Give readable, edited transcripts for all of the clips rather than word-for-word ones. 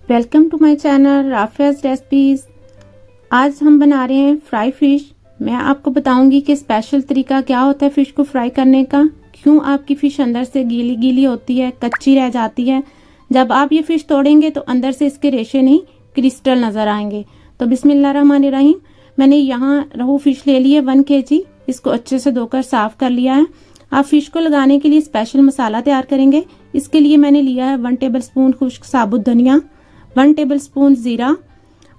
Welcome to my channel Rafia's recipes. आज हम बना रहे हैं फ्राई फिश। मैं आपको बताऊंगी कि स्पेशल तरीका क्या होता है फिश को फ्राई करने का। क्यों आपकी फिश अंदर से गीली गीली होती है, कच्ची रह जाती है। जब आप ये फिश तोड़ेंगे तो अंदर से इसके रेशे नहीं क्रिस्टल नजर आएंगे। तो बिस्मिल्लाहिर्रहमानिर्रहीम। मैंने यहाँ रोहू फिश ले ली है 1 kg। इसको अच्छे से धोकर साफ कर लिया है। आप फिश को लगाने के लिए स्पेशल मसाला तैयार करेंगे। इसके लिए मैंने लिया है 1 टेबलस्पून खुश्क साबुत धनिया, 1 टेबलस्पून जीरा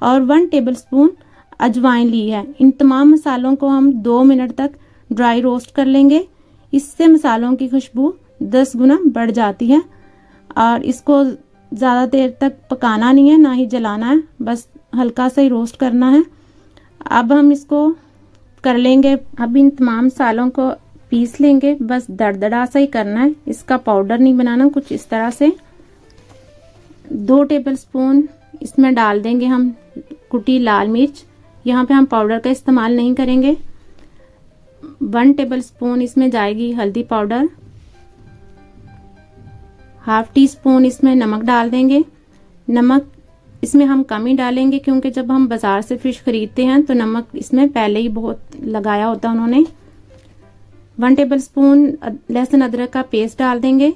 और 1 टेबलस्पून अजवाइन ली है। इन तमाम मसालों को हम 2 मिनट तक ड्राई रोस्ट कर लेंगे। इससे मसालों की खुशबू 10 गुना बढ़ जाती है। और इसको ज़्यादा देर तक पकाना नहीं है, ना ही जलाना है, बस हल्का सा ही रोस्ट करना है। अब हम इसको कर लेंगे। अब इन तमाम मसालों को पीस लेंगे, बस दरदरा सा ही करना है, इसका पाउडर नहीं बनाना। कुछ इस तरह से 2 टेबलस्पून इसमें डाल देंगे हम कुटी लाल मिर्च। यहाँ पे हम पाउडर का इस्तेमाल नहीं करेंगे। 1 टेबलस्पून इसमें जाएगी हल्दी पाउडर। ½ टीस्पून इसमें नमक डाल देंगे। नमक इसमें हम कम ही डालेंगे क्योंकि जब हम बाजार से फिश खरीदते हैं तो नमक इसमें पहले ही बहुत लगाया होता है उन्होंने। 1 टेबलस्पून लहसुन अदरक का पेस्ट डाल देंगे।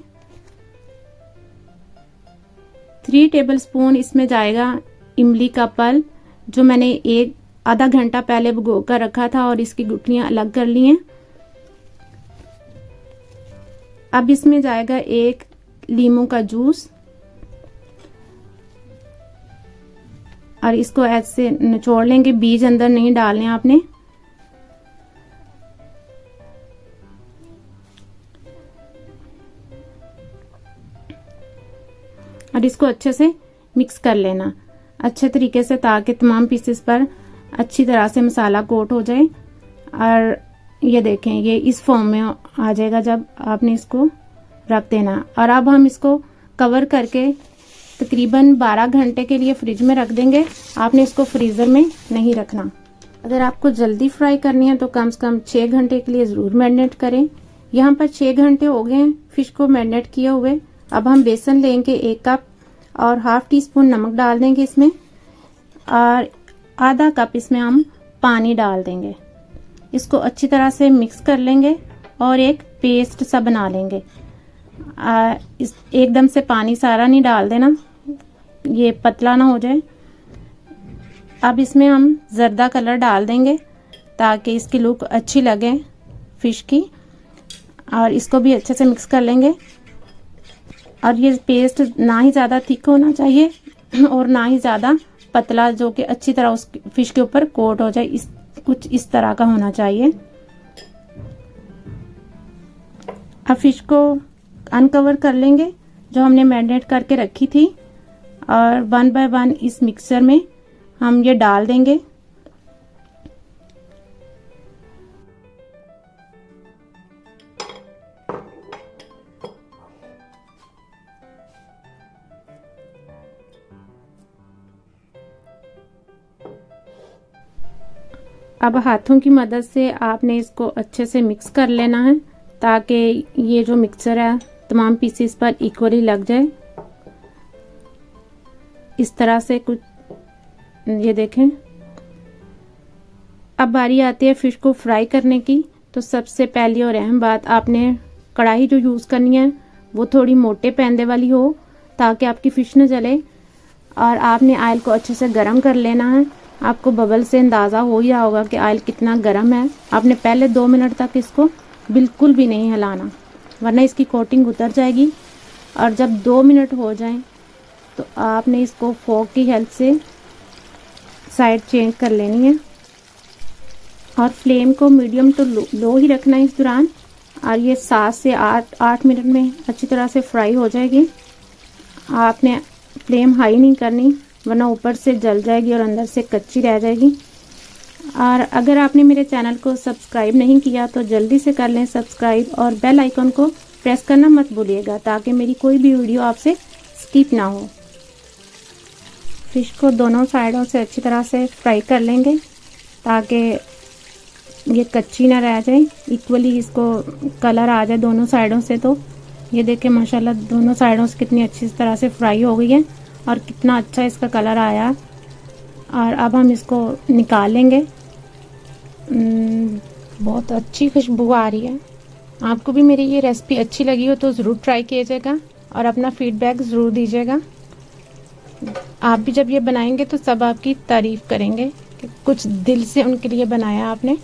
3 टेबलस्पून इसमें जाएगा इमली का पल्प, जो मैंने आधा घंटा पहले भिगो कर रखा था और इसकी गुठलियां अलग कर ली हैं। अब इसमें जाएगा 1 लीमू का जूस और इसको ऐसे निचोड़ लेंगे। बीज अंदर नहीं डालने आपने। और इसको अच्छे से मिक्स कर लेना अच्छे तरीके से, ताकि तमाम पीसेस पर अच्छी तरह से मसाला कोट हो जाए। और ये देखें, ये इस फॉर्म में आ जाएगा जब आपने इसको रख देना। और अब हम इसको कवर करके तकरीबन 12 घंटे के लिए फ्रिज में रख देंगे। आपने इसको फ्रीजर में नहीं रखना। अगर आपको जल्दी फ्राई करनी है तो कम से कम 6 घंटे के लिए जरूर मैरिनेट करें। यहाँ पर 6 घंटे हो गए हैं फिश को मैरिनेट किए हुए। अब हम बेसन लेंगे 1 कप और ½ टीस्पून नमक डाल देंगे इसमें, और आधा कप इसमें हम पानी डाल देंगे। इसको अच्छी तरह से मिक्स कर लेंगे और एक पेस्ट सा बना लेंगे। इस एकदम से पानी सारा नहीं डाल देना, ये पतला ना हो जाए। अब इसमें हम जर्दा कलर डाल देंगे ताकि इसकी लुक अच्छी लगे फिश की। और इसको भी अच्छे से मिक्स कर लेंगे। और ये पेस्ट ना ही ज़्यादा थिक होना चाहिए और ना ही ज़्यादा पतला, जो कि अच्छी तरह उस फिश के ऊपर कोट हो जाए। कुछ इस तरह का होना चाहिए। अब फिश को अनकवर कर लेंगे जो हमने मैरिनेट करके रखी थी, और 1 बाय 1 इस मिक्सचर में हम ये डाल देंगे। अब हाथों की मदद से आपने इसको अच्छे से मिक्स कर लेना है ताकि ये जो मिक्सचर है तमाम पीसेस पर इक्वली लग जाए। इस तरह से कुछ ये देखें। अब बारी आती है फिश को फ्राई करने की। तो सबसे पहली और अहम बात, आपने कढ़ाई जो यूज़ करनी है वो थोड़ी मोटे पैंदे वाली हो ताकि आपकी फिश न जले। और आपने ऑयल को अच्छे से गर्म कर लेना है। आपको बबल से अंदाज़ा हो ही रहा होगा कि ऑयल कितना गर्म है। आपने पहले 2 मिनट तक इसको बिल्कुल भी नहीं हिलाना, वरना इसकी कोटिंग उतर जाएगी। और जब 2 मिनट हो जाएं तो आपने इसको फोक की हेल्प से साइड चेंज कर लेनी है। और फ्लेम को मीडियम टू लो ही रखना है इस दौरान। और ये 7 से 8 मिनट में अच्छी तरह से फ्राई हो जाएगी। आपने फ्लेम हाई नहीं करनी, वरना ऊपर से जल जाएगी और अंदर से कच्ची रह जाएगी। और अगर आपने मेरे चैनल को सब्सक्राइब नहीं किया तो जल्दी से कर लें सब्सक्राइब, और बेल आइकन को प्रेस करना मत भूलिएगा ताकि मेरी कोई भी वीडियो आपसे स्किप ना हो। फिश को दोनों साइडों से अच्छी तरह से फ्राई कर लेंगे ताकि ये कच्ची ना रह जाए, इक्वली इसको कलर आ जाए दोनों साइडों से। तो ये देखें माशाल्लाह दोनों साइडों से कितनी अच्छी तरह से फ्राई हो गई है। और कितना अच्छा इसका कलर आया। और अब हम इसको निकालेंगे। बहुत अच्छी खुशबू आ रही है। आपको भी मेरी ये रेसिपी अच्छी लगी हो तो ज़रूर ट्राई कीजिएगा और अपना फीडबैक ज़रूर दीजिएगा। आप भी जब ये बनाएंगे तो सब आपकी तारीफ़ करेंगे कि कुछ दिल से उनके लिए बनाया आपने।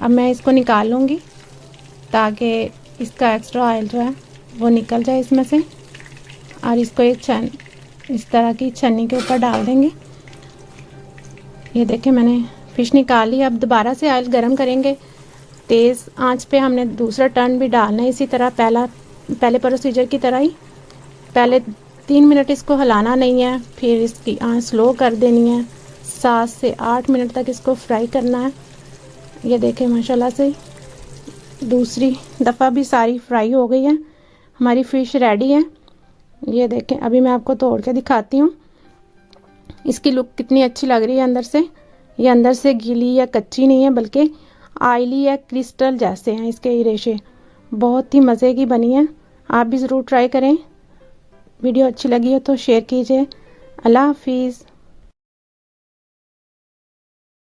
अब मैं इसको निकाल लूँगी ताकि इसका एक्स्ट्रा ऑयल जो है वो निकल जाए इसमें से। और इसको एक इस तरह की छन्नी के ऊपर डाल देंगे। ये देखें मैंने फ़िश निकाल ली। अब दोबारा से ऑयल गरम करेंगे। तेज़ आंच पे हमने दूसरा टर्न भी डालना है इसी तरह पहले प्रोसीजर की तरह ही। पहले 3 मिनट इसको हिलाना नहीं है, फिर इसकी आंच स्लो कर देनी है। 7 से 8 मिनट तक इसको फ्राई करना है। ये देखें माशाल्लाह से दूसरी दफ़ा भी सारी फ्राई हो गई है। हमारी फ़िश रेडी है। ये देखें अभी मैं आपको तोड़ के दिखाती हूँ इसकी लुक कितनी अच्छी लग रही है अंदर से। ये अंदर से गीली या कच्ची नहीं है बल्कि ऑयली या क्रिस्टल जैसे हैं इसके रेशे। बहुत ही मज़े की बनी है। आप भी ज़रूर ट्राई करें। वीडियो अच्छी लगी हो तो शेयर कीजिए। अल्लाह हाफिज़।